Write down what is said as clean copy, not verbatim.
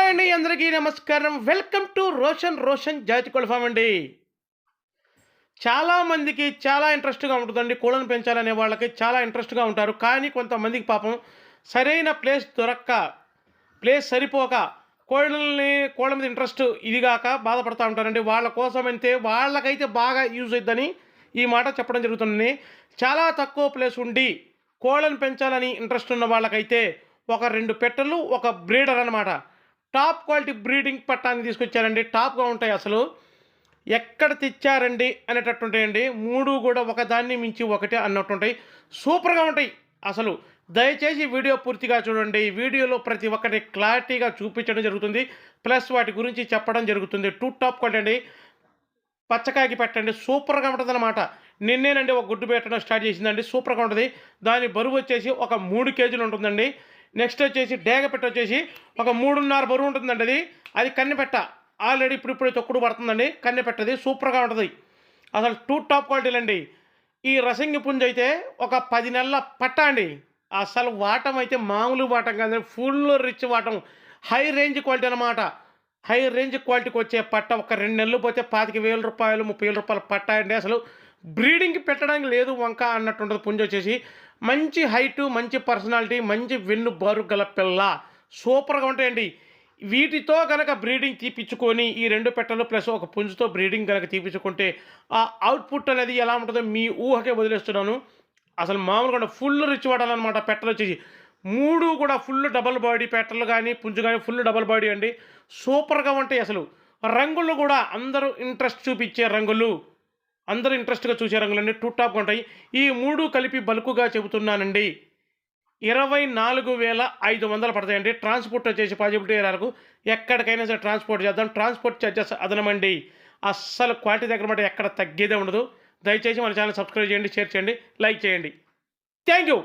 Hi అండి, అందరికీ నమస్కారం. వెల్కమ్ టు రోషన్ జాతి కోళ్ళ ఫామ్ అండి. చాలామందికి చాలా ఇంట్రెస్ట్‌గా ఉంటుందండి. కోళ్ళను పెంచాలనే వాళ్ళకి చాలా ఇంట్రెస్ట్‌గా ఉంటారు. కానీ కొంతమందికి పాపం సరైన ప్లేస్ దొరక్క, ప్లేస్ సరిపోక కోళ్ళ మీద ఇంట్రెస్ట్ ఇది గాక బాధపడతా ఉంటారండి. వాళ్ళ కోసమైతే వాళ్ళకైతే బాగా యూజ్ అయిద్దని ఈ మాట చెప్పడం జరుగుతుందండి. చాలా తక్కువ ప్లేస్ ఉండి కోళ్ళను పెంచాలని ఇంట్రెస్ట్ ఉన్న వాళ్ళకైతే ఒక 2 పెట్టెలు, ఒక బ్రీడర్ అనమాట. టాప్ క్వాలిటీ బ్రీడింగ్ పట్టాన్ని తీసుకొచ్చారండి. టాప్‌గా ఉంటాయి అసలు. ఎక్కడ తెచ్చారండి అనేటట్టుంటాయండి. 3 గూడా ఒకదాన్ని మించి ఒకటి అన్నట్టుంటాయి. సూపర్‌గా ఉంటాయి అసలు. దయచేసి వీడియో పూర్తిగా చూడండి. ఈ వీడియోలో ప్రతి ఒక్కటి క్లారిటీగా చూపించడం జరుగుతుంది. ప్లస్ వాటి గురించి చెప్పడం జరుగుతుంది. టాప్ క్వాలిటీ అండి. పచ్చకాయకి పెట్టండి సూపర్‌గా ఉంటదనమాట. నిన్నేనండి ఒక గుడ్డు పెట్టడం స్టార్ట్ చేసిందండి. సూపర్‌గా ఉంటది. దాని బరువొచ్చేసి ఒక 3 కేజీలు ఉంటుందండి. నెక్స్ట్ వచ్చేసి డేగ పెట్టొచ్చేసి ఒక 3.5 బరువు ఉంటుందండి అది. అది కన్నెపెట్ట. ఆల్రెడీ ఇప్పుడిప్పుడే తొక్కుడు పడుతుందండి. కన్నెపెట్టది సూపర్‌గా ఉంటది. అసలు టాప్ క్వాలిటీలండి. ఈ రసంగి పుంజయితే ఒక 10 నెలల పట్టా అండి. అసలు వాటం అయితే మామూలు వాటం కాదండి. ఫుల్ రిచ్ వాటం. హై రేంజ్ క్వాలిటీ అనమాట. హై రేంజ్ క్వాలిటీకొచ్చే పట్ట ఒక 2 నెలలు పోతే రూ. 25,000, రూ. 30,000 పట్టా అండి. అసలు బ్రీడింగ్‌కి పెట్టడానికి లేదు వంక అన్నట్టుంటది పుంజొచ్చేసి. మంచి హైటు, మంచి పర్సనాలిటీ, మంచి వెన్ను బారు గల పిల్ల. సూపర్‌గా ఉంటాయండి. వీటితో గనక బ్రీడింగ్ తీపిచ్చుకొని ఈ 2 పెట్టెలు ప్లస్ ఒక పుంజుతో బ్రీడింగ్ గనక తీపిచ్చుకుంటే ఆ అవుట్‌పుట్ అనేది ఎలా ఉంటదో మీ ఊహకే వదిలేస్తున్నాను. అసలు మామూలుగా ఉండదు. Full rich వాడాలనమాట పెట్టెలొచ్చేసి. 3 కూడా ఫుల్ డబుల్ బాడీ పెట్టెలు గానీ, పుంజు గానీ ఫుల్ డబుల్ బాడీ అండి. సూపర్‌గా ఉంటాయి అసలు. రంగులు గూడా అందరూ ఇంట్రెస్ట్ చూపిచ్చే రంగులు. అందరూ ఇంట్రెస్ట్‌గా చూసే రంగులండి. టాప్‌గా ఉంటాయి. ఈ 3 కలిపి బల్కుగా చెబుతున్నానండి. 24,500 పడతాయండి. ట్రాన్స్‌పోర్ట్ వచ్చేసి పాజిబిలిటీ ఏరియాలకు ఎక్కడికైనా సరే ట్రాన్స్‌పోర్ట్ చేద్దాం. ట్రాన్స్‌పోర్ట్ చార్జెస్ అదనమండి. అస్సలు క్వాలిటీ దగ్గర మాట ఎక్కడ తగ్గేదే ఉండదు. దయచేసి మన ఛానల్ సబ్స్క్రైబ్ చేయండి, షేర్ చేయండి, లైక్ చేయండి. Thank you.